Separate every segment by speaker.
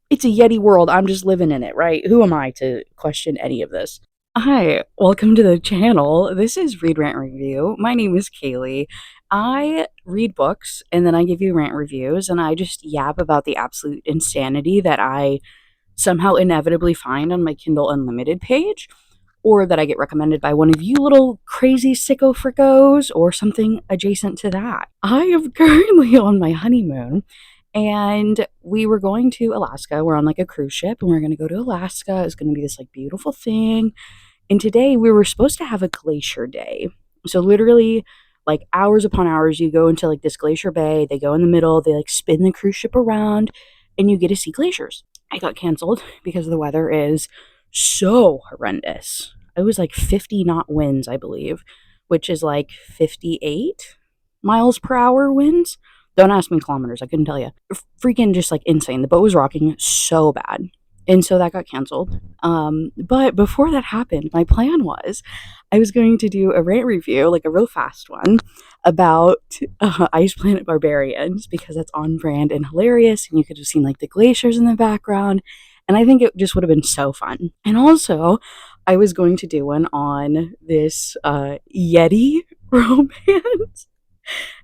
Speaker 1: It's a Yeti world. I'm just living in it, right? Who am I to question any of this? Hi, welcome to the channel. This is Read Rant Review. My name is Kaylee. I read books and then I give you rant reviews and I just yap about the absolute insanity that I somehow inevitably find on my Kindle Unlimited page, or that I get recommended by one of you little crazy sicko frickos, or something adjacent to that. I am currently on my honeymoon, and we were going to Alaska. We're on like a cruise ship, and we're going to go to Alaska. It's going to be this like beautiful thing. And today we were supposed to have a glacier day. So literally, like hours upon hours, you go into like this glacier bay. They go in the middle. They like spin the cruise ship around, and you get to see glaciers. I got canceled because the weather is so horrendous. It was like 50 knot winds, I believe, which is like 58 miles per hour winds. Don't ask me kilometers, I couldn't tell you. Freaking just like insane. The boat was rocking so bad. And so that got canceled. But before that happened, my plan was I was going to do a rant review, like a real fast one, about Ice Planet Barbarians, because that's on brand and hilarious. And you could have seen like the glaciers in the background. And I think it just would have been so fun. And also, I was going to do one on this Yeti romance.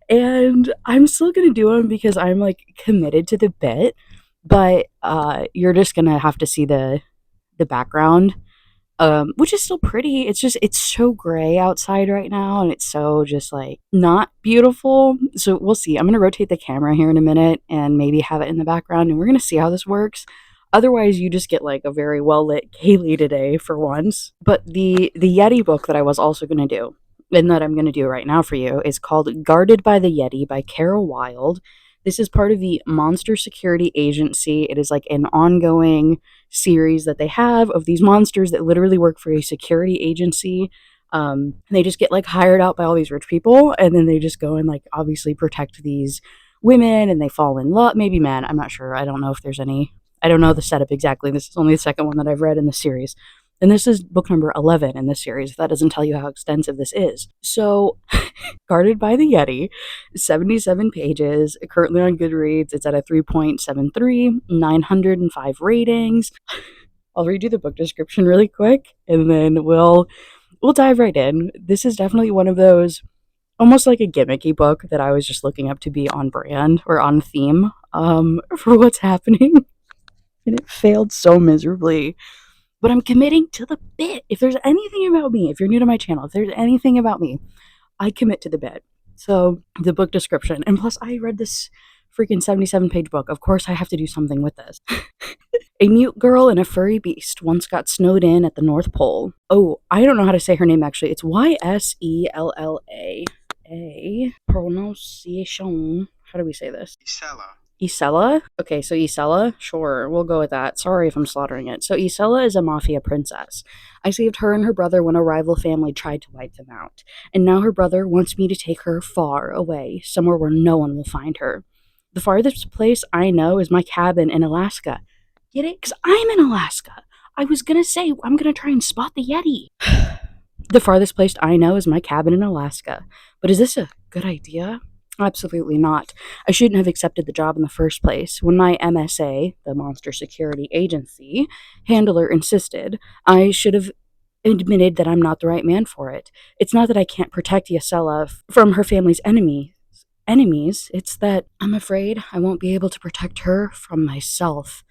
Speaker 1: And I'm still going to do them because I'm like committed to the bit, but you're just going to have to see the background, which is still pretty. It's just it's so gray outside right now, and it's so just like not beautiful. So we'll see. I'm going to rotate the camera here in a minute and maybe have it in the background, and we're going to see how this works. Otherwise, you just get like a very well lit Kaylee today for once. But the Yeti book that I was also going to do, and that I'm going to do right now for you, is called Guarded by the Yeti by Kara Wilde. This is part of the Monster Security Agency. It is like an ongoing series that they have of these monsters that literally work for a security agency. They just get like hired out by all these rich people, and then they just go and like obviously protect these women, and they fall in love, maybe men. I'm not sure. I don't know if there's any. I don't know the setup exactly. This is only the second one that I've read in the series. And this is book number 11 in this series. That doesn't tell you how extensive this is. So, Guarded by the Yeti, 77 pages, currently on Goodreads. It's at a 3.73, 905 ratings. I'll read you the book description really quick, and then we'll dive right in. This is definitely one of those almost like a gimmicky book that I was just looking up to be on brand or on theme for what's happening. And it failed so miserably. But I'm committing to the bit. If there's anything about me, if you're new to my channel, if there's anything about me, I commit to the bit. So the book description, and plus I read this freaking 77-page book. Of course I have to do something with this. A mute girl and a furry beast once got snowed in at the North Pole. Oh, I don't know how to say her name actually. It's YsellaA. Pronunciation. How do we say this? Isella? Okay, so Isella? Sure, we'll go with that. Sorry if I'm slaughtering it. So Isella is a mafia princess. I saved her and her brother when a rival family tried to wipe them out. And now her brother wants me to take her far away, somewhere where no one will find her. The farthest place I know is my cabin in Alaska. Get it? Because I'm in Alaska. I was gonna say, I'm gonna try and spot the Yeti. The farthest place I know is my cabin in Alaska. But is this a good idea? Absolutely not. I shouldn't have accepted the job in the first place. When my MSA, the Monster Security Agency, handler insisted, I should have admitted that I'm not the right man for it. It's not that I can't protect Yesella from her family's enemies. It's that I'm afraid I won't be able to protect her from myself.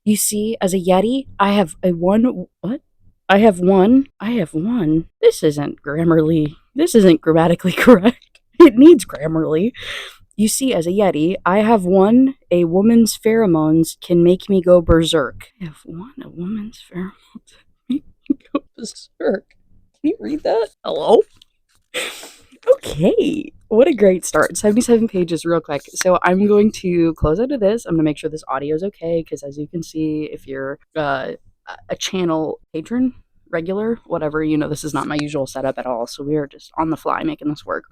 Speaker 1: You see, as a Yeti, I have a one. What? I have one. This isn't grammatically correct. It needs Grammarly. You see, as a Yeti, I have one. A woman's pheromones can make me go berserk. I have one. A woman's pheromones make me go berserk. Can you read that? Hello? Okay. What a great start. 77 pages real quick. So I'm going to close out of this. I'm going to make sure this audio is okay, because as you can see, if you're a channel patron, regular, whatever, you know this is not my usual setup at all. So we are just on the fly making this work.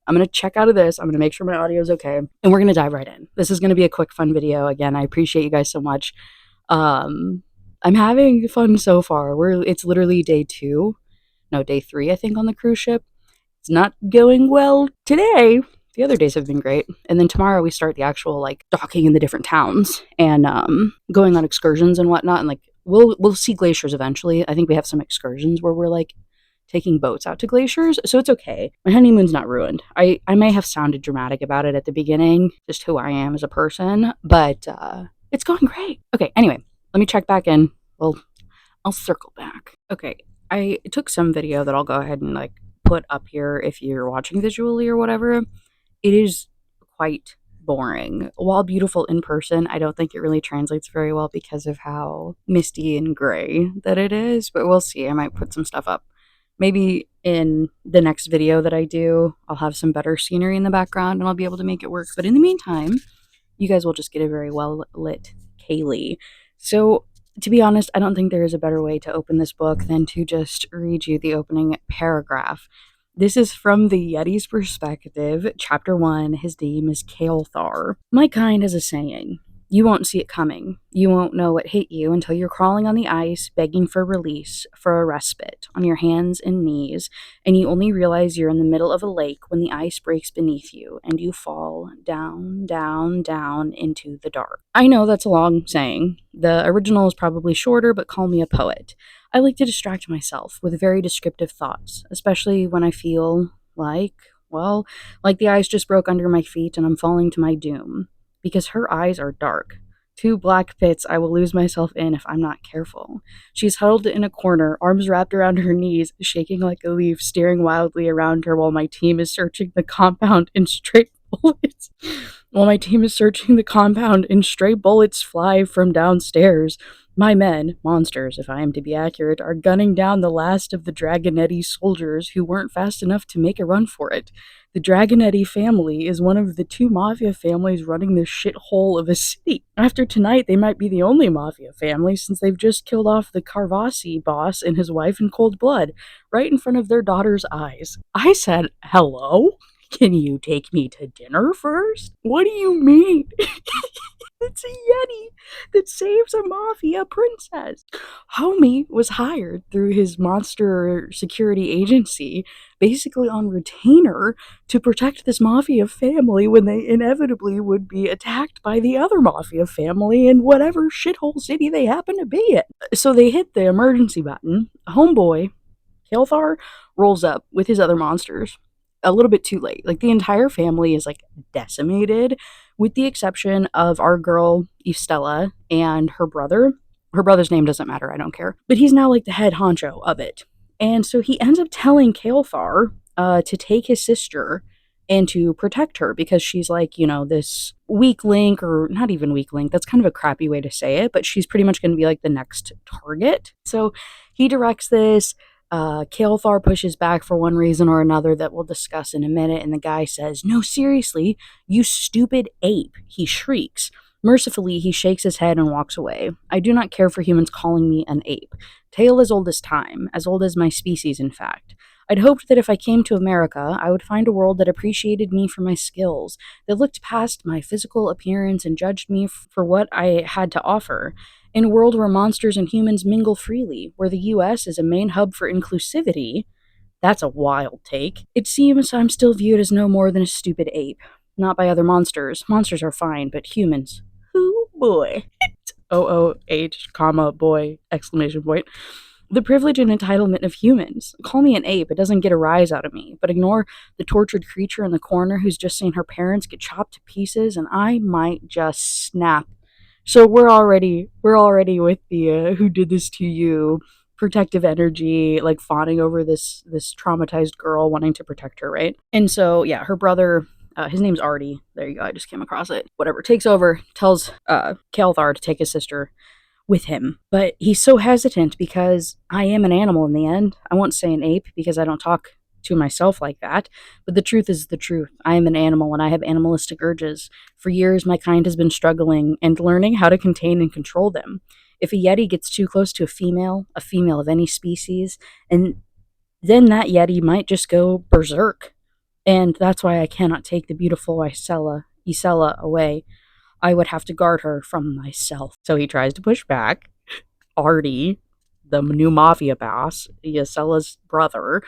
Speaker 1: I'm going to check out of this. I'm going to make sure my audio is okay. And we're going to dive right in. This is going to be a quick, fun video. Again, I appreciate you guys so much. I'm having fun so far. It's literally day 3, I think, on the cruise ship. It's not going well today The other days have been great. And then tomorrow we start the actual like docking in the different towns and going on excursions and whatnot. And like we'll see glaciers eventually. I think we have some excursions where we're like taking boats out to glaciers, so it's okay. My honeymoon's not ruined. I may have sounded dramatic about it at the beginning, just who I am as a person, but it's going great. Okay, anyway, let me check back in. Well, I'll circle back. Okay, I took some video that I'll go ahead and like put up here if you're watching visually or whatever. It is quite boring. While beautiful in person, I don't think it really translates very well because of how misty and gray that it is, but we'll see. I might put some stuff up. Maybe in the next video that I do, I'll have some better scenery in the background and I'll be able to make it work. But in the meantime, you guys will just get a very well lit Kaylee. So, to be honest, I don't think there is a better way to open this book than to just read you the opening paragraph. This is from the Yeti's perspective, chapter 1. His name is Kael'thar. My kind has a saying. You won't see it coming. You won't know what hit you until you're crawling on the ice, begging for release, for a respite, on your hands and knees, and you only realize you're in the middle of a lake when the ice breaks beneath you, and you fall down, down, down into the dark. I know that's a long saying. The original is probably shorter, but call me a poet. I like to distract myself with very descriptive thoughts, especially when I feel like, well, like the ice just broke under my feet and I'm falling to my doom. Because her eyes are dark. 2 black pits I will lose myself in if I'm not careful. She's huddled in a corner, arms wrapped around her knees, shaking like a leaf, staring wildly around her while my team is searching the compound in stray bullets. Fly from downstairs. My men, monsters if I am to be accurate, are gunning down the last of the Dragonetti soldiers who weren't fast enough to make a run for it. The Dragonetti family is one of the 2 mafia families running this shithole of a city. After tonight, they might be the only mafia family since they've just killed off the Carvasi boss and his wife in cold blood, right in front of their daughter's eyes. I said, hello? Can you take me to dinner first? What do you mean? It's a Yeti that saves a mafia princess. Homie was hired through his monster security agency, basically on retainer, to protect this mafia family when they inevitably would be attacked by the other mafia family in whatever shithole city they happen to be in. So they hit the emergency button. Homeboy, Kael'thar, rolls up with his other monsters a little bit too late. Like the entire family is like decimated, with the exception of our girl Estella and her brother. Her brother's name doesn't matter, I don't care. But he's now like the head honcho of it. And so he ends up telling Kael'thar to take his sister and to protect her because she's like, you know, this weak link, or not even weak link. That's kind of a crappy way to say it, but she's pretty much going to be like the next target. So he directs this. Kael'thar pushes back for one reason or another that we'll discuss in a minute, and the guy says, "No, seriously, you stupid ape," he shrieks. Mercifully, he shakes his head and walks away. I do not care for humans calling me an ape. Tale as old as time, as old as my species, in fact. I'd hoped that if I came to America, I would find a world that appreciated me for my skills, that looked past my physical appearance and judged me for what I had to offer. In a world where monsters and humans mingle freely, where the US is a main hub for inclusivity, that's a wild take. It seems I'm still viewed as no more than a stupid ape. Not by other monsters. Monsters are fine, but humans. Oh boy. OOH, comma, boy, exclamation point. The privilege and entitlement of humans. Call me an ape, it doesn't get a rise out of me, but ignore the tortured creature in the corner who's just seen her parents get chopped to pieces, and I might just snap. So we're already with the who did this to you protective energy, like fawning over this traumatized girl, wanting to protect her, right? And so yeah, her brother, his name's Artie. There you go. I just came across it. Whatever. Takes over, tells Kael'thar to take his sister with him. But he's so hesitant because I am an animal in the end. I won't say an ape because I don't talk to myself like that, but the truth is the truth. I am an animal and I have animalistic urges. For years, my kind has been struggling and learning how to contain and control them. If a Yeti gets too close to a female of any species, and then that Yeti might just go berserk. And that's why I cannot take the beautiful Isella away. I would have to guard her from myself. So he tries to push back. Artie, the new mafia boss, Yacella's brother,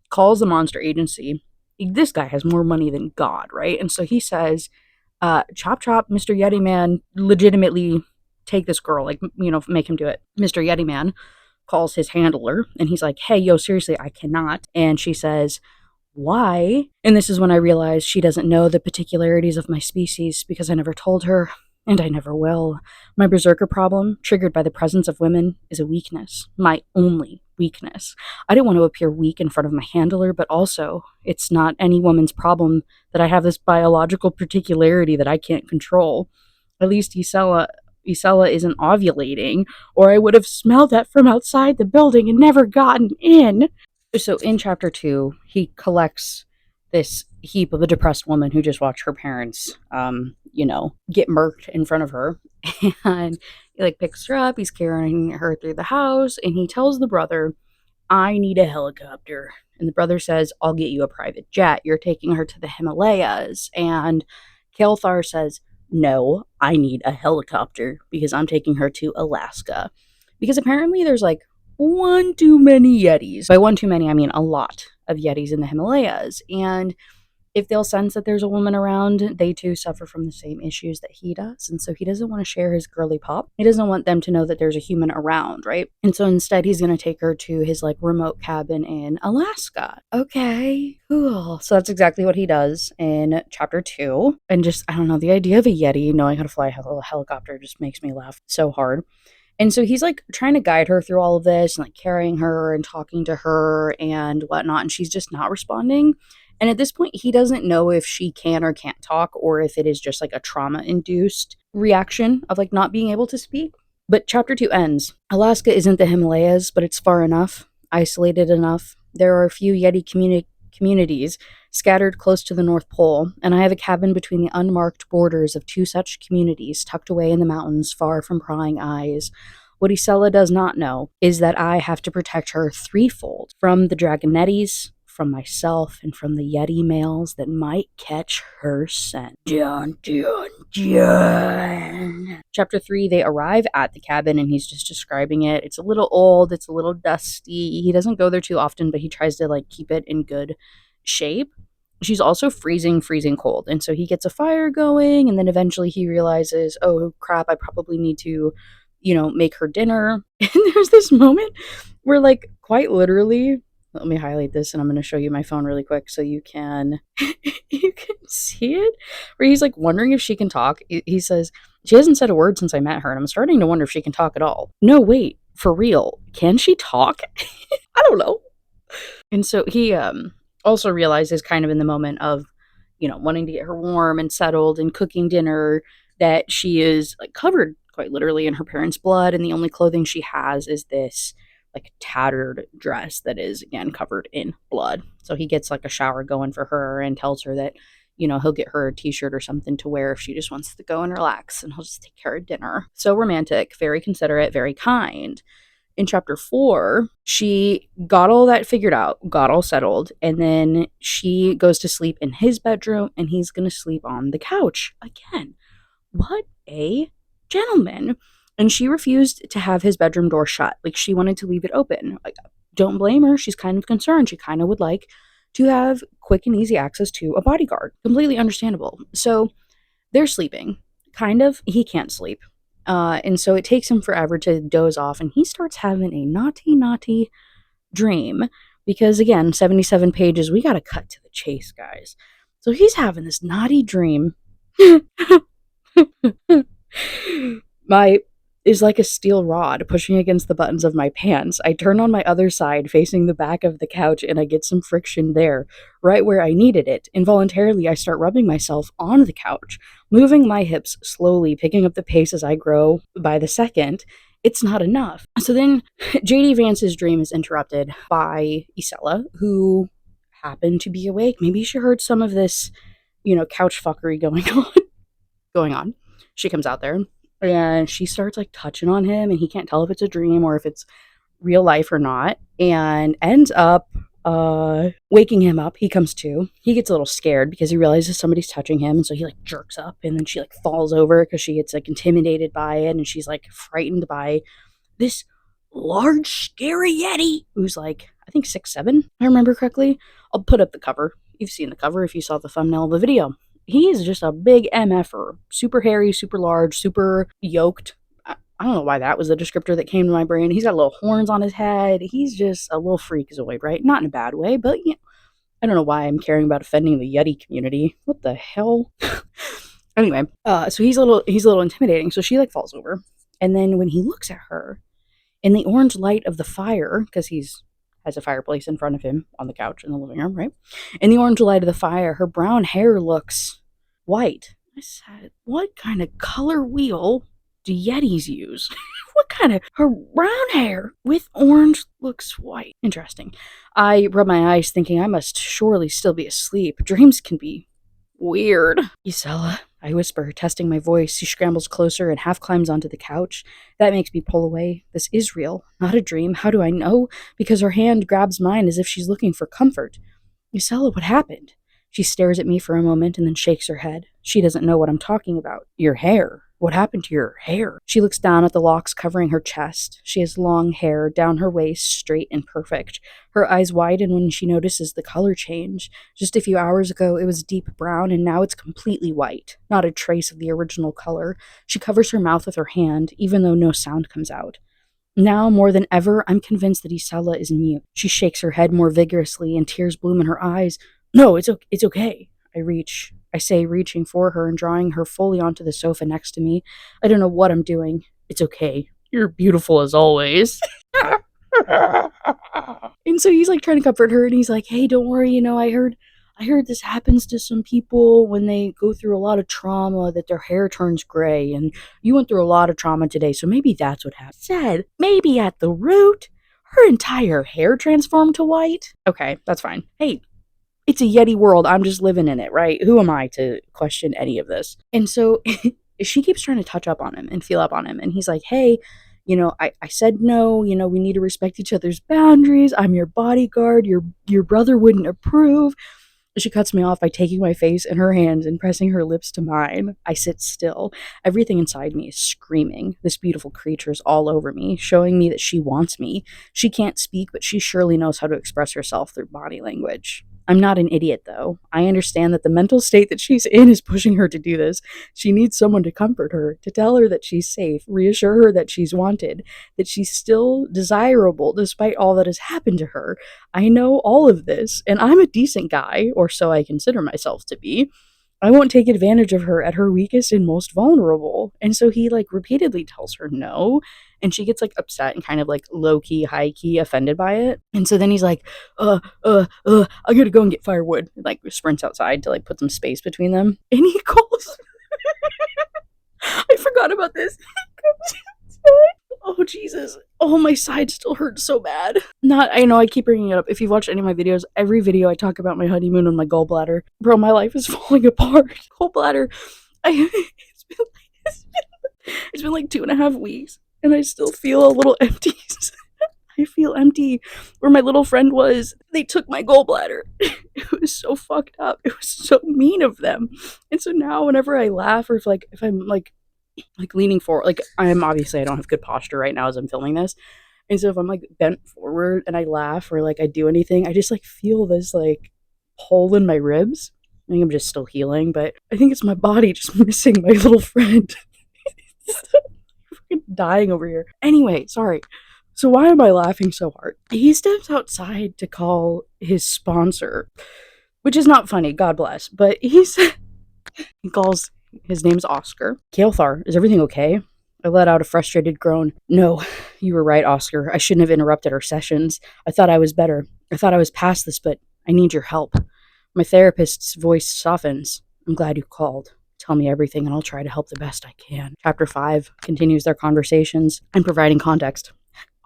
Speaker 1: calls the monster agency this guy has more money than God, right? And so he says, chop chop, Mr. Yeti Man, legitimately take this girl, like, make him do it. Mr. Yeti Man calls his handler and he's like, hey, yo, seriously, I cannot. And she says, why? And this is when I realized she doesn't know the particularities of my species because I never told her, and I never will. My berserker problem, triggered by the presence of women, is a weakness. My only weakness. I didn't want to appear weak in front of my handler, but also, it's not any woman's problem that I have this biological particularity that I can't control. At least Isella isn't ovulating, or I would have smelled that from outside the building and never gotten in. So in chapter 2, he collects this heap of a depressed woman who just watched her parents, get murked in front of her. And he like picks her up, he's carrying her through the house, and he tells the brother, I need a helicopter. And the brother says, I'll get you a private jet. You're taking her to the Himalayas. And Kelthar says, no, I need a helicopter because I'm taking her to Alaska. Because apparently there's like one too many Yetis. By one too many, I mean a lot of Yetis in the Himalayas. And if they'll sense that there's a woman around, they too suffer from the same issues that he does. And so he doesn't want to share his girly pop. He doesn't want them to know that there's a human around, right? And so instead, he's going to take her to his like remote cabin in Alaska. Okay, cool. So that's exactly what he does in chapter 2. And just, I don't know, the idea of a Yeti knowing how to fly a helicopter just makes me laugh so hard. And so he's like trying to guide her through all of this and like carrying her and talking to her and whatnot. And she's just not responding. And at this point, he doesn't know if she can or can't talk or if it is just like a trauma induced reaction of like not being able to speak. But chapter 2 ends. Alaska isn't the Himalayas, but it's far enough, isolated enough. There are a few Yeti communities scattered close to the North Pole, and I have a cabin between the unmarked borders of 2 such communities tucked away in the mountains far from prying eyes. What Isella does not know is that I have to protect her threefold from the Dragonettis, from myself, and from the Yeti males that might catch her scent. Dun, dun, dun. Chapter 3, they arrive at the cabin and he's just describing it. It's a little old, it's a little dusty. He doesn't go there too often, but he tries to like keep it in good shape. She's also freezing cold. And so he gets a fire going and then eventually he realizes, oh crap, I probably need to, make her dinner. And there's this moment where like quite literally, let me highlight this and I'm going to show you my phone really quick so you can you can see it, where he's like wondering if she can talk. He says, she hasn't said a word since I met her and I'm starting to wonder if she can talk at all. No, wait, for real, can she talk? I don't know. And so he also realizes kind of in the moment of, wanting to get her warm and settled and cooking dinner that she is like covered quite literally in her parents' blood. And the only clothing she has is this like tattered dress that is again covered in blood. So he gets like a shower going for her and tells her that, he'll get her a t-shirt or something to wear if she just wants to go and relax and he'll just take care of dinner. So romantic, very considerate, very kind. In chapter 4, she got all that figured out, got all settled, and then she goes to sleep in his bedroom and he's going to sleep on the couch again. What a gentleman. And she refused to have his bedroom door shut. Like, she wanted to leave it open. Like, don't blame her. She's kind of concerned. She kind of would like to have quick and easy access to a bodyguard. Completely understandable. So they're sleeping. Kind of. He can't sleep. And so it takes him forever to doze off, and he starts having a naughty dream. Because again, 77 pages, we gotta cut to the chase, guys. So he's having this naughty dream. My is like a steel rod pushing against the buttons of my pants. I turn on my other side, facing the back of the couch, and I get some friction there, right where I needed it. Involuntarily, I start rubbing myself on the couch, moving my hips slowly, picking up the pace as I grow by the second. It's not enough. So then JD Vance's dream is interrupted by Isella, who happened to be awake. Maybe she heard some of this, couch fuckery going on. She comes out there and she starts like touching on him and he can't tell if it's a dream or if it's real life or not, and ends up waking him up. He comes to. He gets a little scared because he realizes somebody's touching him, and so he like jerks up and then she like falls over because she gets like intimidated by it and she's like frightened by this large scary Yeti who's like, I think 6'7", if I remember correctly. I'll put up the cover You've seen the cover if you saw the thumbnail of the video. He is just a big MFer. Super hairy, super large, super yoked. I don't know why that was the descriptor that came to my brain. He's got little horns on his head. He's just a little freakazoid, right? Not in a bad way, but yeah, I don't know why I'm caring about offending the Yeti community. What the hell? Anyway, so he's a little intimidating. So she like falls over, and then when he looks at her in the orange light of the fire, because he's has a fireplace in front of him on the couch in the living room, right? In the orange light of the fire, her brown hair looks white. I said, "What kind of color wheel do Yetis use?" What kind of her brown hair with orange looks white? Interesting. I rub my eyes, thinking I must surely still be asleep. Dreams can be weird. Isella, I whisper, testing my voice. She scrambles closer and half climbs onto the couch. That makes me pull away. This is real, not a dream. How do I know? Because her hand grabs mine as if she's looking for comfort. Isella, what happened? She stares at me for a moment and then shakes her head. She doesn't know what I'm talking about. Your hair. What happened to your hair? She looks down at the locks covering her chest. She has long hair down her waist, straight and perfect. Her eyes widen when she notices the color change. Just a few hours ago, it was deep brown, and now it's completely white. Not a trace of the original color. She covers her mouth with her hand, even though no sound comes out. Now, more than ever, I'm convinced that Isella is mute. She shakes her head more vigorously, and tears bloom in her eyes. No, it's okay. I say, reaching for her and drawing her fully onto the sofa next to me. I don't know what I'm doing. It's okay. You're beautiful as always. And so he's like trying to comfort her, and he's like, "Hey, don't worry, I heard this happens to some people when they go through a lot of trauma, that their hair turns gray, and you went through a lot of trauma today, so maybe that's what happened." Said, maybe at the root, her entire hair transformed to white. Okay, that's fine. Hey, it's a Yeti world. I'm just living in it, right? Who am I to question any of this? And so she keeps trying to touch up on him and feel up on him. And he's like, "Hey, I said no, we need to respect each other's boundaries. I'm your bodyguard. Your brother wouldn't approve." She cuts me off by taking my face in her hands and pressing her lips to mine. I sit still. Everything inside me is screaming. This beautiful creature is all over me, showing me that she wants me. She can't speak, but she surely knows how to express herself through body language. I'm not an idiot, though. I understand that the mental state that she's in is pushing her to do this. She needs someone to comfort her, to tell her that she's safe, reassure her that she's wanted, that she's still desirable despite all that has happened to her. I know all of this, and I'm a decent guy, or so I consider myself to be. I won't take advantage of her at her weakest and most vulnerable. And so he like repeatedly tells her no, and she gets like upset and kind of like low key, high key offended by it. And so then he's like, I gotta go and get firewood. And, like sprints outside to like put some space between them. And he calls I forgot about this. Oh, Jesus. Oh, my side still hurts so bad. I know I keep bringing it up. If you've watched any of my videos, every video I talk about my honeymoon and my gallbladder. Bro, my life is falling apart. Gallbladder. It's been like 2.5 weeks, and I still feel a little empty. I feel empty. Where my little friend was, they took my gallbladder. It was so fucked up. It was so mean of them. And so now whenever I laugh, or if I'm like leaning forward, like I don't have good posture right now as I'm filming this, and so if I'm like bent forward and I laugh or like I do anything, I just like feel this like hole in my ribs. I think I'm just still healing, but I think it's my body just missing my little friend. Fucking dying over here. Anyway, sorry. So why am I laughing so hard? He steps outside to call his sponsor, which is not funny, God bless, but he calls. His name's Oscar. Kael'thar, is everything okay? I let out a frustrated groan. No, you were right, Oscar. I shouldn't have interrupted our sessions. I thought I was better. I thought I was past this, but I need your help. My therapist's voice softens. I'm glad you called. Tell me everything and I'll try to help the best I can. Chapter 5 continues their conversations and providing context.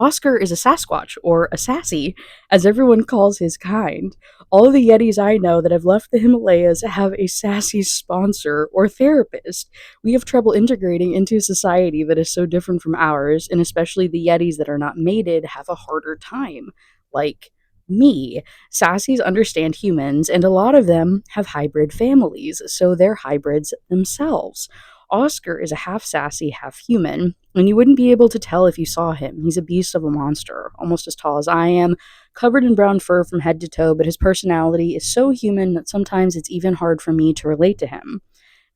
Speaker 1: Oscar is a Sasquatch, or a sassy, as everyone calls his kind. All the Yetis I know that have left the Himalayas have a sassy sponsor or therapist. We have trouble integrating into a society that is so different from ours, and especially the Yetis that are not mated have a harder time. Like me. Sassies understand humans, and a lot of them have hybrid families, so they're hybrids themselves. Oscar is a half sassy, half human, and you wouldn't be able to tell if you saw him. He's a beast of a monster, almost as tall as I am, covered in brown fur from head to toe, but his personality is so human that sometimes it's even hard for me to relate to him.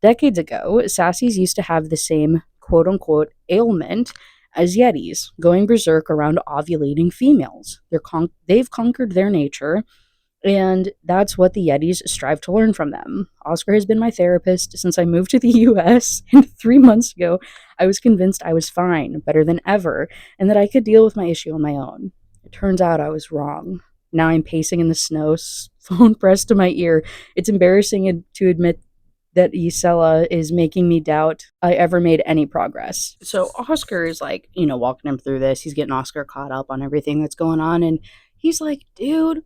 Speaker 1: Decades ago, sassies used to have the same quote unquote ailment as yetis, going berserk around ovulating females. They've conquered their nature, and that's what the Yetis strive to learn from them. Oscar has been my therapist since I moved to the US, and 3 months ago, I was convinced I was fine, better than ever, and that I could deal with my issue on my own. It turns out I was wrong. Now I'm pacing in the snow, phone pressed to my ear. It's embarrassing to admit that Isela is making me doubt I ever made any progress. So Oscar is like, walking him through this. He's getting Oscar caught up on everything that's going on, and he's like, dude,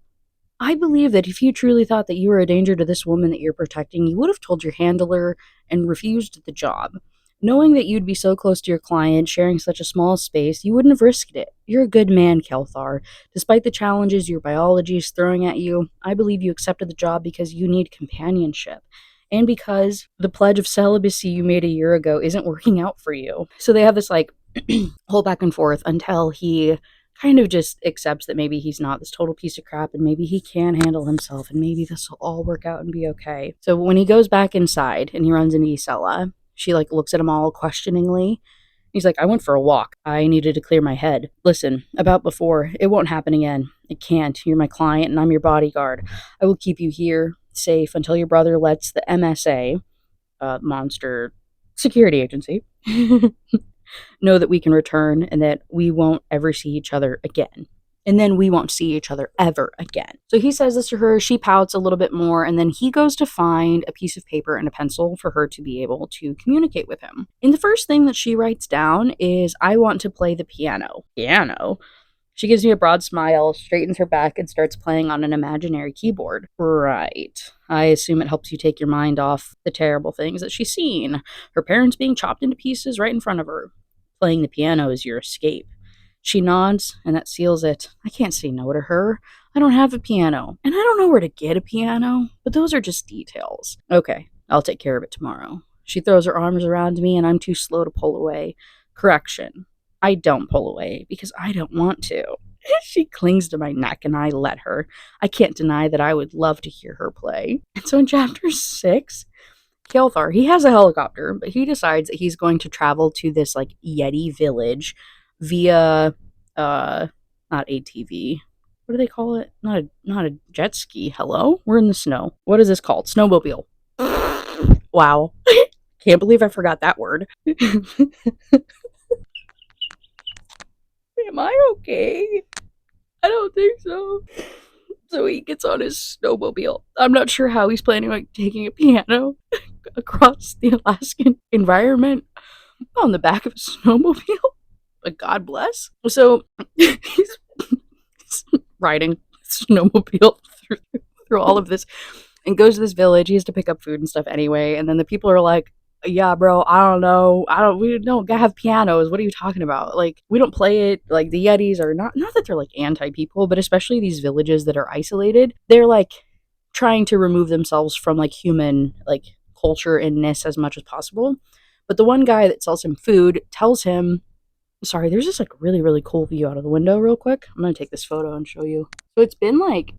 Speaker 1: I believe that if you truly thought that you were a danger to this woman that you're protecting, you would have told your handler and refused the job. Knowing that you'd be so close to your client, sharing such a small space, you wouldn't have risked it. You're a good man, Kelthar. Despite the challenges your biology is throwing at you, I believe you accepted the job because you need companionship. And because the pledge of celibacy you made a year ago isn't working out for you. So they have this like whole back and forth until he kind of just accepts that maybe he's not this total piece of crap and maybe he can handle himself and maybe this will all work out and be okay. So when he goes back inside and he runs into Isela, she like looks at him all questioningly. He's like, I went for a walk. I needed to clear my head. Listen, about before, it won't happen again. It can't. You're my client and I'm your bodyguard. I will keep you here, safe, until your brother lets the MSA, Monster Security Agency, know that we can return and that we won't ever see each other again. And then we won't see each other ever again. So he says this to her. She pouts a little bit more. And then he goes to find a piece of paper and a pencil for her to be able to communicate with him. And the first thing that she writes down is, I want to play the piano. Piano? She gives me a broad smile, straightens her back, and starts playing on an imaginary keyboard. Right. I assume it helps you take your mind off the terrible things that she's seen. Her parents being chopped into pieces right in front of her. Playing the piano is your escape. She nods, and that seals it. I can't say no to her. I don't have a piano, and I don't know where to get a piano, but those are just details. Okay, I'll take care of it tomorrow. She throws her arms around me, and I'm too slow to pull away. Correction. I don't pull away because I don't want to. She clings to my neck and I let her. I can't deny that I would love to hear her play. And so in chapter 6, Kelthar, he has a helicopter, but he decides that he's going to travel to this like Yeti village via not ATV. What do they call it? Not a jet ski. Hello? We're in the snow. What is this called? Snowmobile. Wow. Can't believe I forgot that word. Am I okay? I don't think so. So he gets on his snowmobile. I'm not sure how he's planning on taking a piano across the Alaskan environment on the back of a snowmobile. But God bless. So he's riding snowmobile through all of this and goes to this village. He has to pick up food and stuff anyway. And then the people are like, yeah, bro, I don't know. We don't have pianos. What are you talking about? Like, we don't play it. Like, the Yetis are not that they're like anti-people, but especially these villages that are isolated, they're like trying to remove themselves from like human, like culture and ness as much as possible. But the one guy that sells him food tells him, sorry, there's this like really, really cool view out of the window real quick. I'm going to take this photo and show you. So it's been like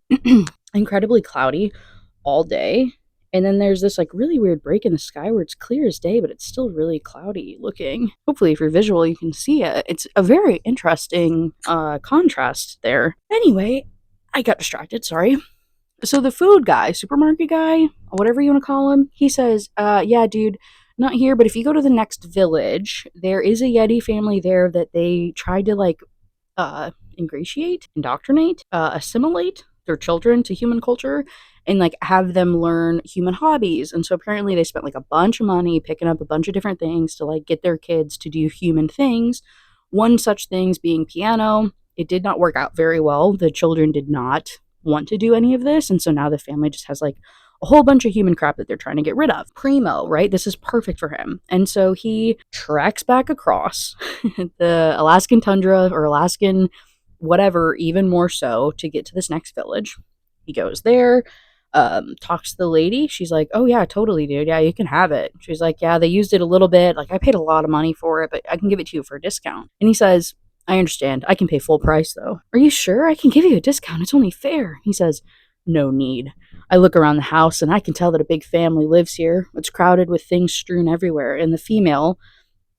Speaker 1: incredibly cloudy all day. And then there's this like really weird break in the sky where it's clear as day, but it's still really cloudy looking. Hopefully if you're visual, you can see it. It's a very interesting contrast there. Anyway, I got distracted, sorry. So the food guy, supermarket guy, whatever you want to call him, he says, yeah, dude, not here, but if you go to the next village, there is a Yeti family there that they tried to like indoctrinate, assimilate their children to human culture and like have them learn human hobbies. And so apparently they spent like a bunch of money picking up a bunch of different things to like get their kids to do human things. One such things being piano. It did not work out very well. The children did not want to do any of this. And so now the family just has like a whole bunch of human crap that they're trying to get rid of. Primo, right? This is perfect for him. And so he treks back across the Alaskan tundra or Alaskan whatever, even more so, to get to this next village. He goes there. talks to the lady. She's like, "Oh yeah, totally, dude. Yeah, you can have it." She's like, "Yeah, they used it a little bit. Like I paid a lot of money for it, but I can give it to you for a discount." And he says, "I understand. I can pay full price though." "Are you sure? I can give you a discount. It's only fair." He says, "No need. I look around the house and I can tell that a big family lives here. It's crowded with things strewn everywhere, and the female,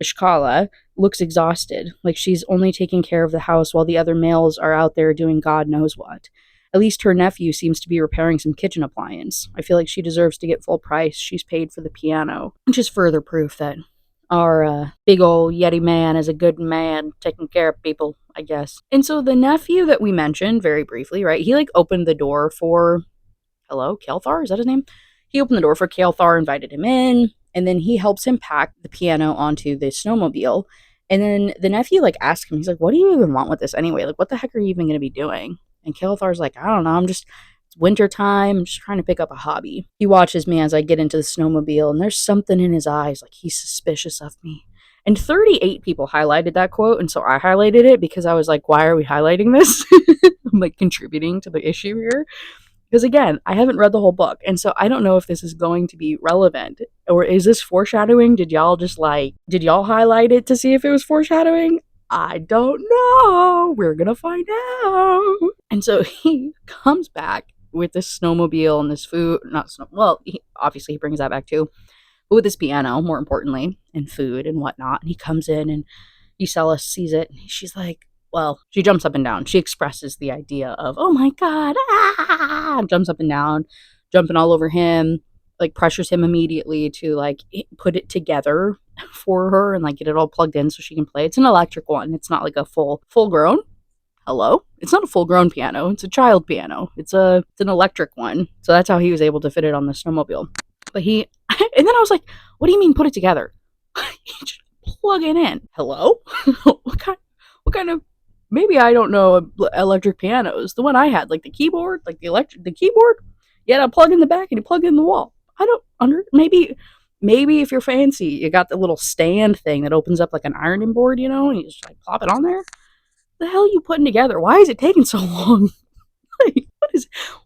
Speaker 1: Ishkala, looks exhausted, like she's only taking care of the house while the other males are out there doing God knows what. At least her nephew seems to be repairing some kitchen appliance. I feel like she deserves to get full price. She's paid for the piano." Which is further proof that our big old Yeti man is a good man taking care of people, I guess. And so the nephew that we mentioned very briefly, right? He like opened the door for, hello, Kelthar? Is that his name? He opened the door for Kelthar, invited him in, and then he helps him pack the piano onto the snowmobile. And then the nephew like asks him, he's like, "What do you even want with this anyway? Like, what the heck are you even going to be doing?" And Kelthar's like, "I don't know. It's winter time. I'm just trying to pick up a hobby." He watches me as I get into the snowmobile, and there's something in his eyes, like he's suspicious of me. And 38 people highlighted that quote, and so I highlighted it because I was like, why are we highlighting this? I'm like contributing to the issue here. Because again, I haven't read the whole book, and so I don't know if this is going to be relevant. Or is this foreshadowing? Did y'all highlight it to see if it was foreshadowing? I don't know. We're gonna find out. And so he comes back with this snowmobile and this food, not snow, well, obviously he brings that back too, but with this piano, more importantly, and food and whatnot. And he comes in and Isella sees it, and she's like, well, she jumps up and down. She expresses the idea of, "Oh my God, ah!" Jumps up and down, jumping all over him, like pressures him immediately to like put it together for her and like get it all plugged in so she can play. It's an electric one. It's not like a full grown. Hello? It's not a full grown piano. It's a child piano. It's an electric one. So that's how he was able to fit it on the snowmobile. But he, and then I was like, "What do you mean put it together?" He just plug it in. Hello? What kind of, maybe I don't know electric pianos. The one I had, like the keyboard, like the keyboard, you had a plug in the back and you plug it in the wall. I don't maybe if you're fancy, you got the little stand thing that opens up like an ironing board, and you just like plop it on there. The hell are you putting together? Why is it taking so long? Like,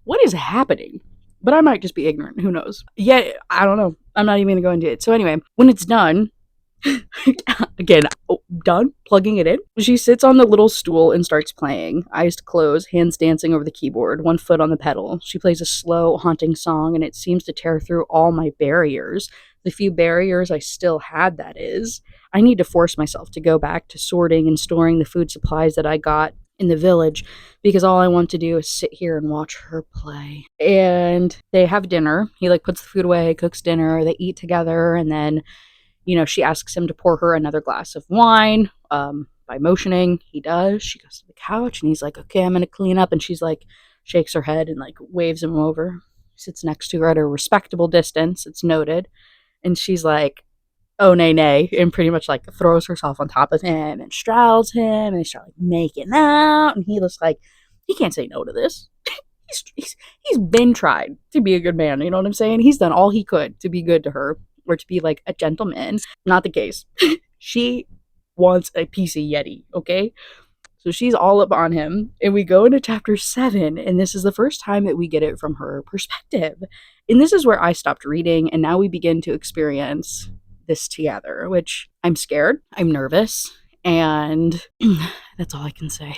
Speaker 1: what is happening? But I might just be ignorant. Who knows? Yeah, I don't know. I'm not even gonna go into it. So anyway, when it's done, again, done plugging it in, she sits on the little stool and starts playing, eyes closed, hands dancing over the keyboard, one foot on the pedal. She plays a slow, haunting song, and it seems to tear through all my barriers. The few barriers I still had, that is. I need to force myself to go back to sorting and storing the food supplies that I got in the village, because all I want to do is sit here and watch her play. And they have dinner. He like puts the food away, cooks dinner, they eat together, and then she asks him to pour her another glass of wine. By motioning, he does. She goes to the couch and he's like, "Okay, I'm gonna clean up." And she's like, shakes her head and like waves him over. Sits next to her at a respectable distance, it's noted. And she's like, "Oh, nay, nay," and pretty much like throws herself on top of him and straddles him, and they start like making out. And he looks like he can't say no to this. He's been tried to be a good man. You know what I'm saying? He's done all he could to be good to her, or to be like a gentleman. Not the case. She wants a piece of Yeti, okay? So she's all up on him. And we go into chapter 7, and this is the first time that we get it from her perspective. And this is where I stopped reading, and now we begin to experience this together, which I'm scared, I'm nervous, and that's all I can say.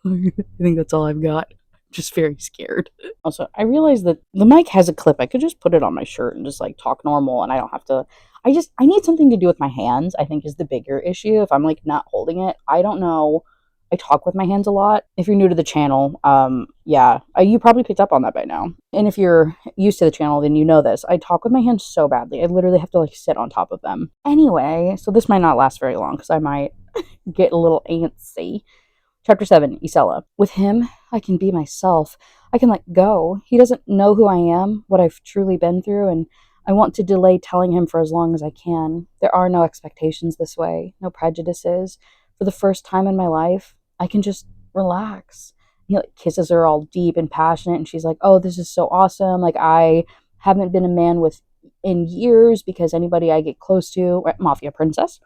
Speaker 1: I think that's all I've got. Just very scared. Also, I realized that the mic has a clip. I could just put it on my shirt and just like talk normal, and I don't have to. I need something to do with my hands, I think is the bigger issue. If I'm like not holding it, I don't know. I talk with my hands a lot. If you're new to the channel, yeah, you probably picked up on that by now. And if you're used to the channel, then you know this. I talk with my hands so badly. I literally have to like sit on top of them. Anyway, so this might not last very long because I might get a little antsy. Chapter 7, Isella. With him, I can be myself. I can let go. He doesn't know who I am, what I've truly been through, and I want to delay telling him for as long as I can. There are no expectations this way, no prejudices. For the first time in my life, I can just relax. He like kisses her all deep and passionate, and she's like, "Oh, this is so awesome. Like, I haven't been a man with in years, because anybody I get close to, Mafia Princess,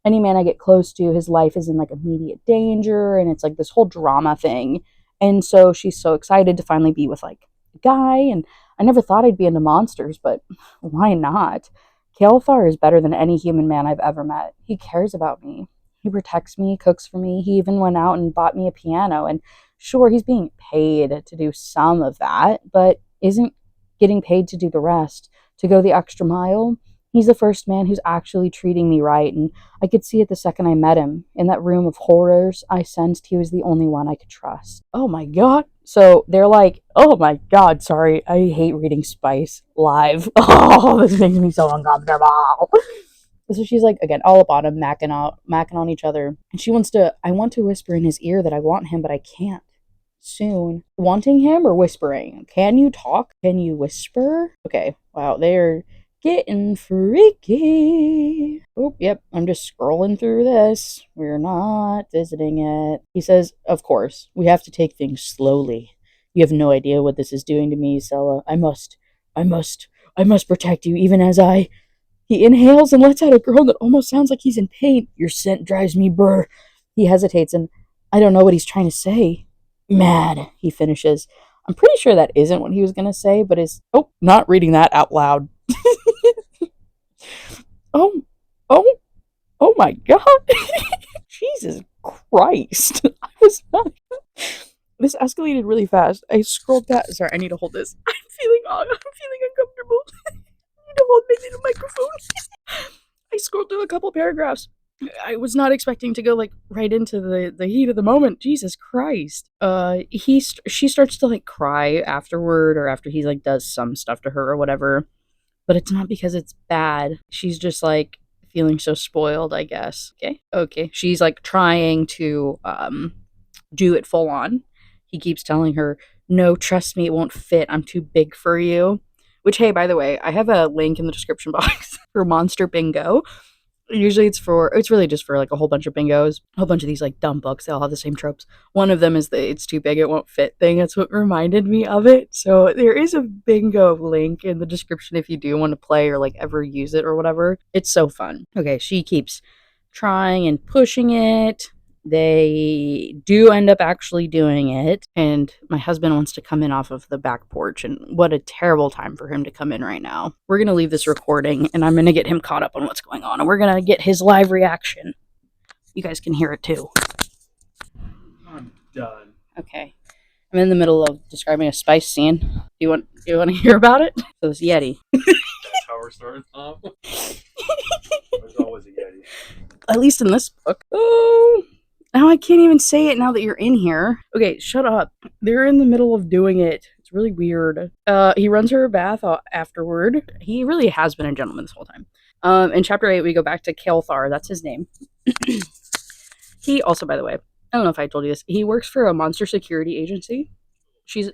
Speaker 1: any man I get close to, his life is in like immediate danger, and it's like this whole drama thing." And so she's so excited to finally be with like a guy, and I never thought I'd be into monsters, but why not? Kalethar is better than any human man I've ever met. He cares about me. He protects me, cooks for me. He even went out and bought me a piano. And sure, he's being paid to do some of that, but isn't getting paid to do the rest, to go the extra mile. He's the first man who's actually treating me right, and I could see it the second I met him. In that room of horrors, I sensed he was the only one I could trust. Oh my god. So they're like, oh my god, sorry, I hate reading Spice live. Oh, this makes me so uncomfortable. So she's like, again, all up on him, macking on each other. And I want to whisper in his ear that I want him, but I can't. Soon. Wanting him or whispering? Can you talk? Can you whisper? Okay, wow, they're getting freaky. Oh, yep, I'm just scrolling through this. We're not visiting it. He says, of course, we have to take things slowly. You have no idea what this is doing to me, Sella. I must protect you, even as I... He inhales and lets out a groan that almost sounds like he's in pain. Your scent drives me brr. He hesitates, and I don't know what he's trying to say. Mad, he finishes. I'm pretty sure that isn't what he was going to say, but is... Oh, not reading that out loud. Oh, oh, oh my god. Jesus Christ. I was not... This escalated really fast. I scrolled past... Sorry, I need to hold this. I'm feeling uncomfortable. I need to hold my little microphone. I scrolled through a couple paragraphs. I was not expecting to go like right into the heat of the moment. Jesus Christ. She starts to like cry afterward, or after he like does some stuff to her or whatever. But it's not because it's bad. She's just like feeling so spoiled, I guess. Okay. She's like trying to do it full on. He keeps telling her, "No, trust me, it won't fit. I'm too big for you." Which, hey, by the way, I have a link in the description box for Monster Bingo. Usually it's really just for like a whole bunch of bingos, a whole bunch of these like dumb books. They all have the same tropes. One of them is the it's too big, it won't fit thing. That's what reminded me of it. So there is a bingo link in the description if you do want to play or like ever use it or whatever. It's so fun. Okay, she keeps trying and pushing it. They do end up actually doing it, and my husband wants to come in off of the back porch, and what a terrible time for him to come in right now. We're going to leave this recording, and I'm going to get him caught up on what's going on, and we're going to get his live reaction. You guys can hear it too.
Speaker 2: I'm done.
Speaker 1: Okay. I'm in the middle of describing a spice scene. Do you want to hear about it? So this Yeti.
Speaker 2: That's how we're starting off. There's always a Yeti.
Speaker 1: At least in this book. Oh... Now I can't even say it now that you're in here. Okay, shut up. They're in the middle of doing it. It's really weird. He runs her a bath afterward. He really has been a gentleman this whole time. In chapter 8, we go back to Kalethar. That's his name. He also, by the way, I don't know if I told you this, he works for a monster security agency. She's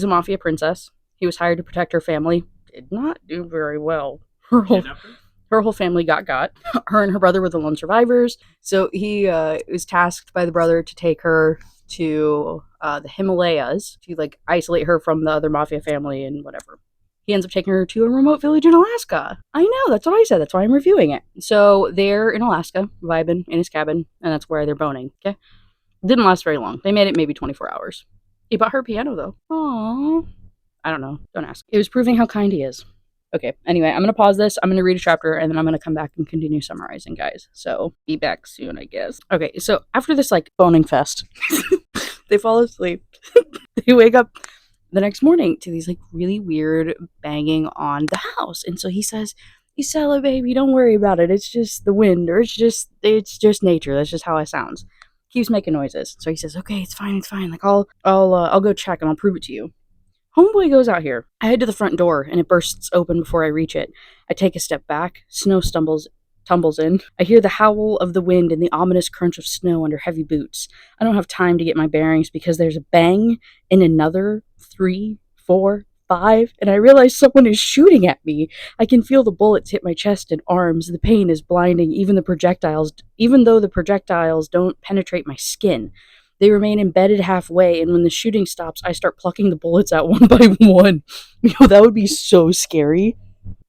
Speaker 1: a mafia princess. He was hired to protect her family. Did not do very well. Her whole family got. Her and her brother were the lone survivors. So he was tasked by the brother to take her to the Himalayas to like isolate her from the other mafia family and whatever. He ends up taking her to a remote village in Alaska. I know, that's what I said. That's why I'm reviewing it. So they're in Alaska, vibing in his cabin, and that's where they're boning. Okay, didn't last very long. They made it maybe 24 hours. He bought her a piano though. Aww. I don't know. Don't ask. It was proving how kind he is. Okay, anyway, I'm going to pause this. I'm going to read a chapter, and then I'm going to come back and continue summarizing, guys. So, be back soon, I guess. Okay, so after this, like, boning fest, they fall asleep. They wake up the next morning to these, like, really weird banging on the house. And so he says, Isella, baby, don't worry about it. It's just the wind, or it's just nature. That's just how it sounds. Keeps making noises. So he says, okay, it's fine. Like, I'll go check, and I'll prove it to you. Homeboy goes out here. I head to the front door, and it bursts open before I reach it. I take a step back. Snow tumbles in. I hear the howl of the wind and the ominous crunch of snow under heavy boots. I don't have time to get my bearings because there's a bang and another 3, 4, 5, and I realize someone is shooting at me. I can feel the bullets hit my chest and arms. The pain is blinding, even though the projectiles don't penetrate my skin. They remain embedded halfway, and when the shooting stops, I start plucking the bullets out one by one. That would be so scary.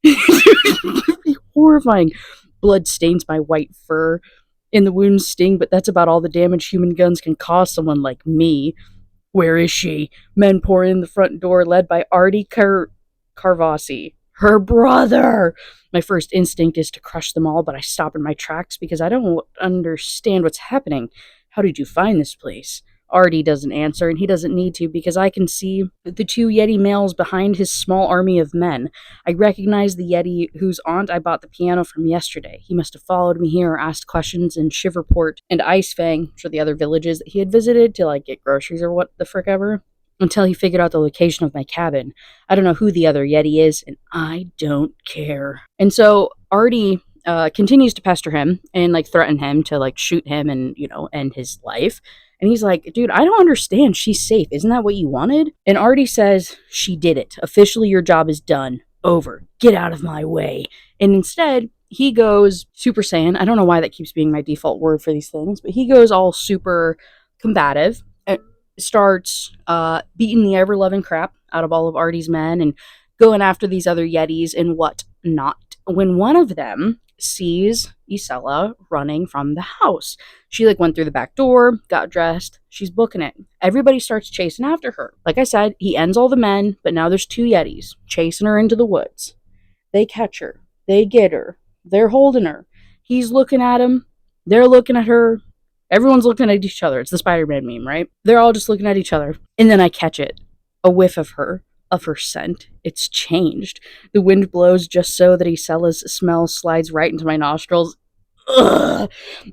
Speaker 1: It would be horrifying. Blood stains my white fur, and the wounds sting, but that's about all the damage human guns can cause someone like me. Where is she? Men pour in the front door, led by Artie Carvasi, her brother. My first instinct is to crush them all, but I stop in my tracks because I don't understand what's happening. How did you find this place? Artie doesn't answer, and he doesn't need to because I can see the two Yeti males behind his small army of men. I recognize the Yeti whose aunt I bought the piano from yesterday. He must have followed me here, asked questions in Shiverport and Icefang, which are the other villages that he had visited to like get groceries or what the frick ever, until he figured out the location of my cabin. I don't know who the other Yeti is, and I don't care. And so Artie continues to pester him and like threaten him to like shoot him and, you know, end his life. And he's like, dude, I don't understand. She's safe. Isn't that what you wanted? And Artie says, she did it. Officially, your job is done. Over. Get out of my way. And instead, he goes Super Saiyan. I don't know why that keeps being my default word for these things, but he goes all super combative and starts beating the ever-loving crap out of all of Artie's men and going after these other Yetis and whatnot. When one of them sees Isella running from the house, she like went through the back door, got dressed, she's booking it. Everybody starts chasing after her. Like I said, he ends all the men, but now there's two Yetis chasing her into the woods. They catch her, they get her, they're holding her. He's looking at him, they're looking at her. Everyone's looking at each other. It's the Spider-Man meme, right? They're all just looking at each other. And then I catch it. A whiff of her scent. It's changed. The wind blows just so that Isella's smell slides right into my nostrils. Ugh.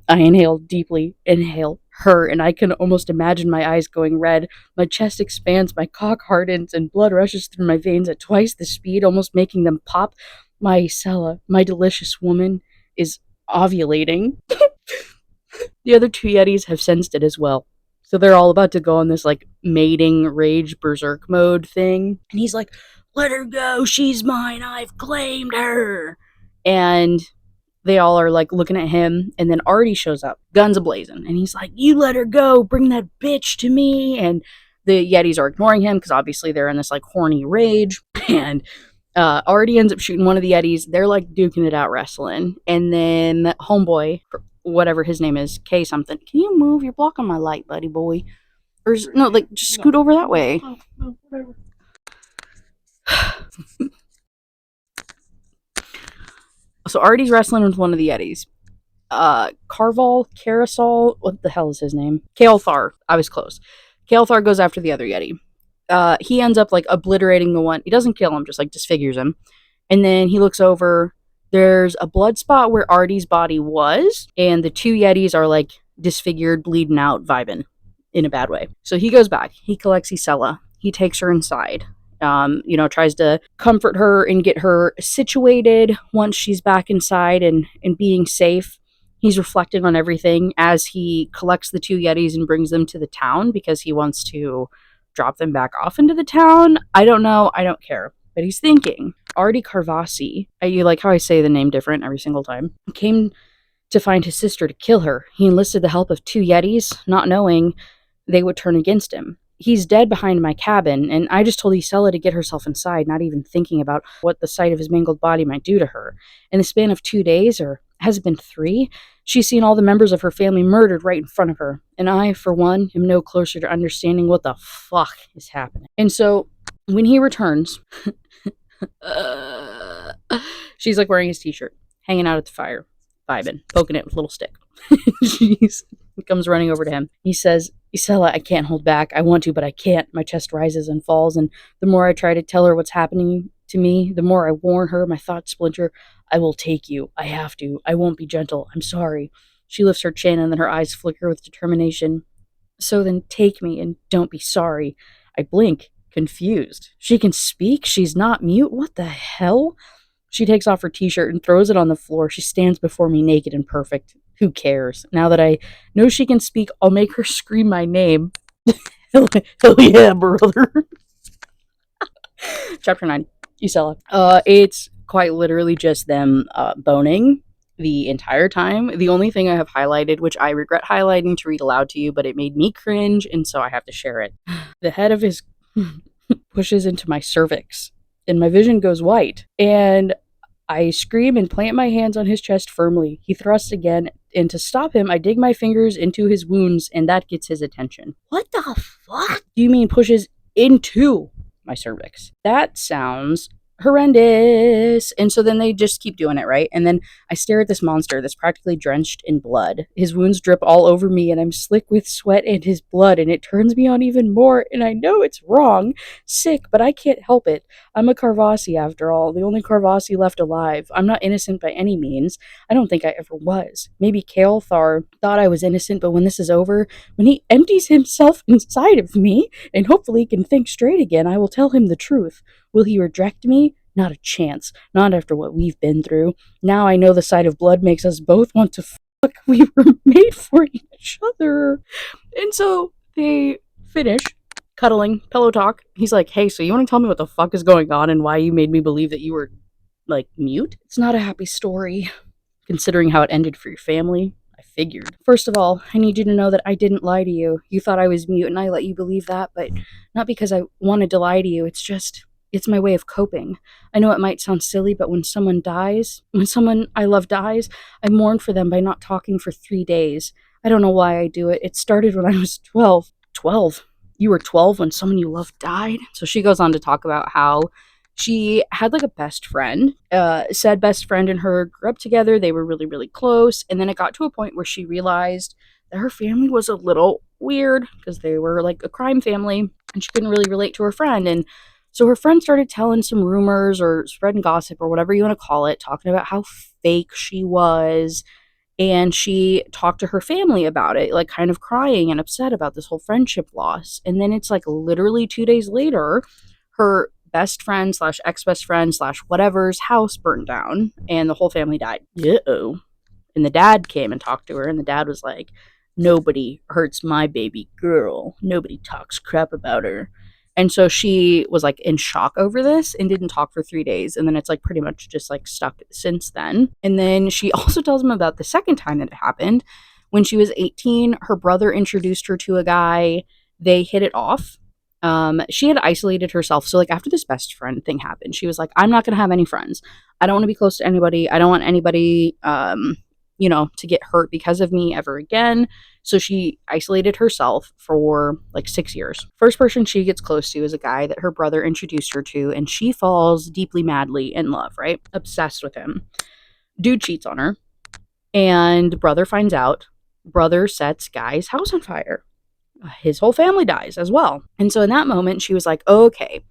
Speaker 1: I inhale deeply, inhale her, and I can almost imagine my eyes going red. My chest expands, my cock hardens, and blood rushes through my veins at twice the speed, almost making them pop. My Isella, my delicious woman, is ovulating. The other two Yetis have sensed it as well. So they're all about to go on this like mating rage berserk mode thing. And he's like, let her go, she's mine, I've claimed her. And they all are like looking at him, and then Artie shows up, guns ablazing, and he's like, you let her go, bring that bitch to me. And the Yetis are ignoring him because obviously they're in this like horny rage. And Artie ends up shooting one of the Yetis. They're like duking it out wrestling. And then homeboy, whatever his name is, K something, can you move? You're blocking my light, buddy boy. Or no, like just scoot over that way.
Speaker 2: No, whatever.
Speaker 1: So Artie's wrestling with one of the Yetis. Carousel, what the hell is his name? Kael'thar. I was close. Kael'thar goes after the other Yeti. He ends up like obliterating the one. He doesn't kill him, just like disfigures him. And then he looks over. There's a blood spot where Artie's body was, and the two Yetis are like disfigured, bleeding out, vibing in a bad way. So he goes back. He collects Isella. He takes her inside. Tries to comfort her and get her situated once she's back inside and being safe. He's reflecting on everything as he collects the two Yetis and brings them to the town because he wants to drop them back off into the town. I don't know. I don't care. But he's thinking. Artie Carvasi, you like how I say the name different every single time, came to find his sister to kill her. He enlisted the help of two Yetis, not knowing they would turn against him. He's dead behind my cabin, and I just told Isella to get herself inside, not even thinking about what the sight of his mangled body might do to her. In the span of 2 days, or has it been 3, she's seen all the members of her family murdered right in front of her, and I, for one, am no closer to understanding what the fuck is happening. And so, when he returns, she's like wearing his t-shirt, hanging out at the fire, vibing, poking it with a little stick. Jeez. He comes running over to him. He says, Isella, I can't hold back. I want to, but I can't. My chest rises and falls, and the more I try to tell her what's happening to me, the more I warn her, my thoughts splinter. I will take you. I have to. I won't be gentle. I'm sorry. She lifts her chin, and then her eyes flicker with determination. So then take me, and don't be sorry. I blink, confused. She can speak? She's not mute? What the hell? She takes off her t-shirt and throws it on the floor. She stands before me naked and perfect. Who cares? Now that I know she can speak, I'll make her scream my name. Hell yeah, brother. Chapter 9. Isella. It's quite literally just them boning the entire time. The only thing I have highlighted, which I regret highlighting to read aloud to you, but it made me cringe, and so I have to share it. The head of his pushes into my cervix, and my vision goes white. And I scream and plant my hands on his chest firmly. He thrusts again, And to stop him, I dig my fingers into his wounds, and that gets his attention. What the fuck do you mean pushes into my cervix? That sounds horrendous. And so then they just keep doing it, right? And then I stare at this monster that's practically drenched in blood. His wounds drip all over me, and I'm slick with sweat and his blood, and it turns me on even more. And I know it's wrong, sick, but I can't help it. I'm a Carvasi after all, the only Carvasi left alive. I'm not innocent by any means. I don't think I ever was. Maybe Kael'thar thought I was innocent, but when this is over, when he empties himself inside of me, and hopefully can think straight again, I will tell him the truth. Will he reject me? Not a chance. Not after what we've been through. Now I know the sight of blood makes us both want to fuck. We were made for each other. And so they finish cuddling, pillow talk. He's like, hey, so you want to tell me what the fuck is going on and why you made me believe that you were, like, mute? It's not a happy story, considering how it ended for your family. I figured. First of all, I need you to know that I didn't lie to you. You thought I was mute and I let you believe that, but not because I wanted to lie to you. It's my way of coping. I know it might sound silly, but when someone I love dies, I mourn for them by not talking for 3 days. I don't know why I do it. It started when I was 12. 12? You were 12 when someone you loved died? So she goes on to talk about how she had like a best friend. Said best friend and her grew up together. They were really, really close. And then it got to a point where she realized that her family was a little weird because they were like a crime family and she couldn't really relate to her friend. And so her friend started telling some rumors or spreading gossip or whatever you want to call it, talking about how fake she was. And she talked to her family about it, like kind of crying and upset about this whole friendship loss. And then it's like literally 2 days later, her best friend slash ex best friend slash whatever's house burned down and the whole family died. Uh-oh. And the dad came and talked to her, and the dad was like, nobody hurts my baby girl. Nobody talks crap about her. And so she was like in shock over this and didn't talk for 3 days. And then it's like pretty much just like stuck since then. And then she also tells him about the second time that it happened. When she was 18, her brother introduced her to a guy. They hit it off. She had isolated herself. So like after this best friend thing happened, she was like, I'm not going to have any friends. I don't want to be close to anybody. I don't want anybody, to get hurt because of me ever again. So she isolated herself for like 6 years. First person she gets close to is a guy that her brother introduced her to, and she falls deeply, madly in love, right? Obsessed with him. Dude cheats on her, and brother finds out. Brother sets guy's house on fire. His whole family dies as well. And so in that moment, she was like, okay,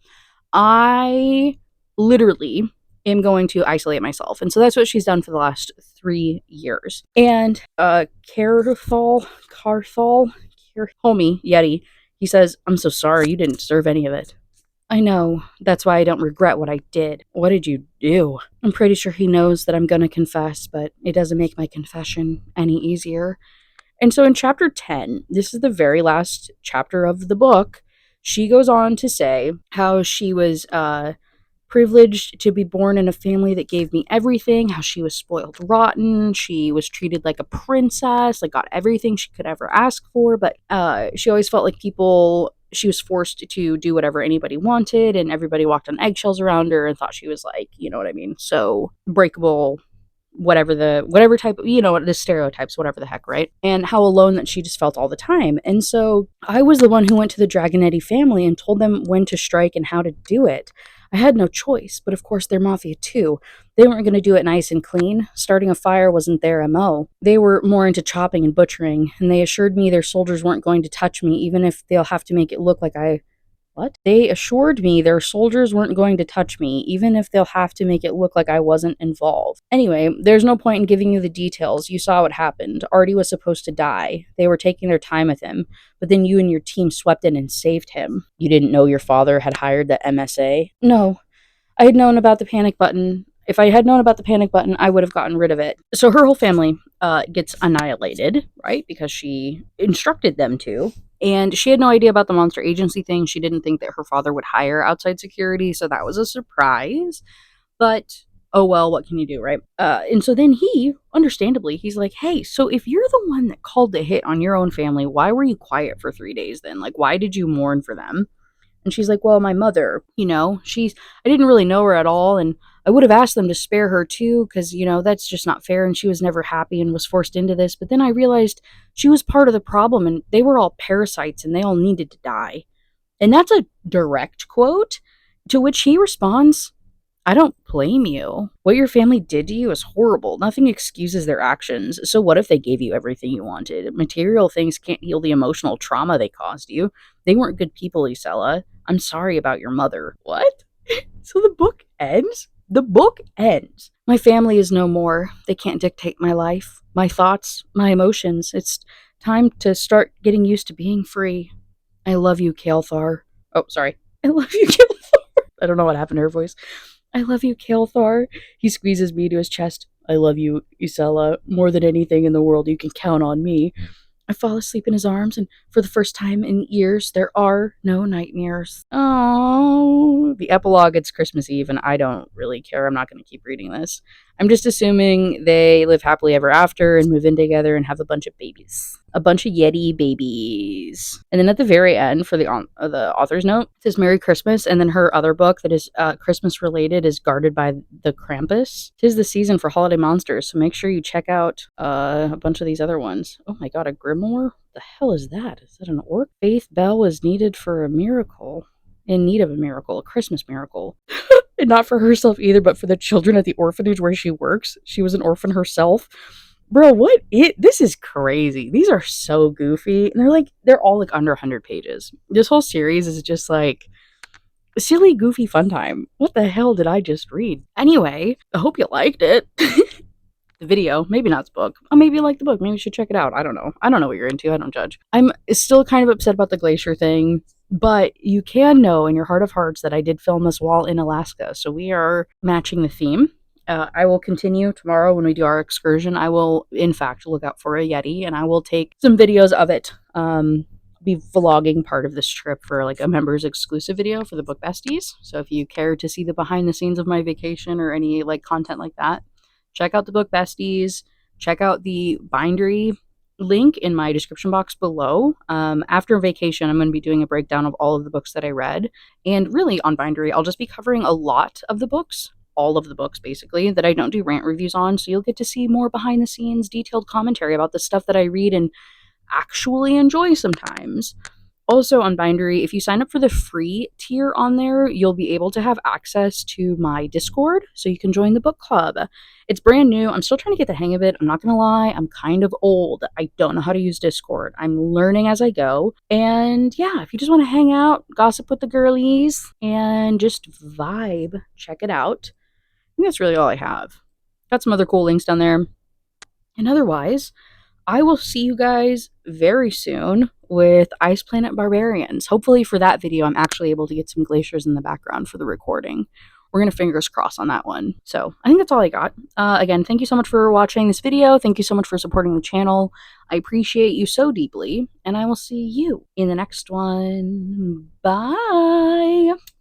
Speaker 1: I literally am going to isolate myself. And so that's what she's done for the last 3 years. And Carthol, homie, Yeti, he says, I'm so sorry, you didn't deserve any of it. I know. That's why I don't regret what I did. What did you do? I'm pretty sure he knows that I'm going to confess, but it doesn't make my confession any easier. And so in chapter 10, this is the very last chapter of the book, she goes on to say how she was privileged to be born in a family that gave me everything, how she was spoiled rotten, she was treated like a princess, like got everything she could ever ask for, but she always felt like she was forced to do whatever anybody wanted, and everybody walked on eggshells around her and thought she was like, you know what I mean, so breakable, whatever type of, the stereotypes, whatever the heck, right? And how alone that she just felt all the time. And so I was the one who went to the Dragonetti family and told them when to strike and how to do it. I had no choice, but of course they're mafia too. They weren't going to do it nice and clean. Starting a fire wasn't their MO. They were more into chopping and butchering, and they assured me their soldiers weren't going to touch me, even if they'll have to make it look like what? They assured me their soldiers weren't going to touch me, even if they'll have to make it look like I wasn't involved. Anyway, there's no point in giving you the details. You saw what happened. Artie was supposed to die. They were taking their time with him, but then you and your team swept in and saved him. You didn't know your father had hired the MSA? No. I had known about the panic button. If I had known about the panic button, I would have gotten rid of it. So her whole family gets annihilated, right? Because she instructed them to. And she had no idea about the monster agency thing. She didn't think that her father would hire outside security, so that was a surprise. But, oh well, what can you do, right? And so then understandably, he's like, hey, so if you're the one that called the hit on your own family, why were you quiet for 3 days then? Like, why did you mourn for them? And she's like, well, my mother, I didn't really know her at all, and I would have asked them to spare her too, because, that's just not fair. And she was never happy and was forced into this. But then I realized she was part of the problem and they were all parasites and they all needed to die. And that's a direct quote, to which he responds, I don't blame you. What your family did to you is horrible. Nothing excuses their actions. So, what if they gave you everything you wanted? Material things can't heal the emotional trauma they caused you. They weren't good people, Isella. I'm sorry about your mother. What? So the book ends? The book ends. My family is no more. They can't dictate my life, my thoughts, my emotions. It's time to start getting used to being free. I love you, Kael'thar. Oh, sorry. I love you, Kael'thar. I don't know what happened to her voice. I love you, Kael'thar. He squeezes me to his chest. I love you, Isella. More than anything in the world, you can count on me. I fall asleep in his arms, and for the first time in years, there are no nightmares. Oh, the epilogue, it's Christmas Eve, and I don't really care. I'm not going to keep reading this. I'm just assuming they live happily ever after and move in together and have a bunch of babies. A bunch of Yeti babies. And then at the very end, for the author's note, it says Merry Christmas. And then her other book that is Christmas related is Guarded by the Krampus. 'Tis the season for holiday monsters, so make sure you check out a bunch of these other ones. Oh my god, a grimoire? What the hell is that? Is that an orc? Faith Bell was needed for a miracle. In need of a miracle, a Christmas miracle. And not for herself either, but for the children at the orphanage where she works. She was an orphan herself. Bro, this is crazy. These are so goofy. And they're all like under 100 pages. This whole series is just like a silly, goofy fun time. What the hell did I just read? Anyway, I hope you liked it. The video, maybe not the book. Oh, maybe you like the book. Maybe you should check it out. I don't know. I don't know what you're into. I don't judge. I'm still kind of upset about the glacier thing, but you can know in your heart of hearts that I did film this while in Alaska. So we are matching the theme. I will continue tomorrow when we do our excursion. I will, in fact, look out for a Yeti and I will take some videos of it. Be vlogging part of this trip for like a members exclusive video for the book besties. So if you care to see the behind the scenes of my vacation or any like content like that, check out the book besties. Check out the bindery link in my description box below. After vacation, I'm going to be doing a breakdown of all of the books that I read. And really, on bindery, I'll just be covering a lot of the books, all of the books basically, that I don't do rant reviews on. So you'll get to see more behind the scenes, detailed commentary about the stuff that I read and actually enjoy sometimes. Also on Bindery, if you sign up for the free tier on there, you'll be able to have access to my Discord, so you can join the book club. It's brand new. I'm still trying to get the hang of it. I'm not going to lie. I'm kind of old. I don't know how to use Discord. I'm learning as I go. And yeah, if you just want to hang out, gossip with the girlies, and just vibe, check it out. I think that's really all I have. Got some other cool links down there. And otherwise, I will see you guys very soon with Ice Planet Barbarians. Hopefully for that video, I'm actually able to get some glaciers in the background for the recording. We're going to fingers crossed on that one. So I think that's all I got. Again, thank you so much for watching this video. Thank you so much for supporting the channel. I appreciate you so deeply, and I will see you in the next one. Bye!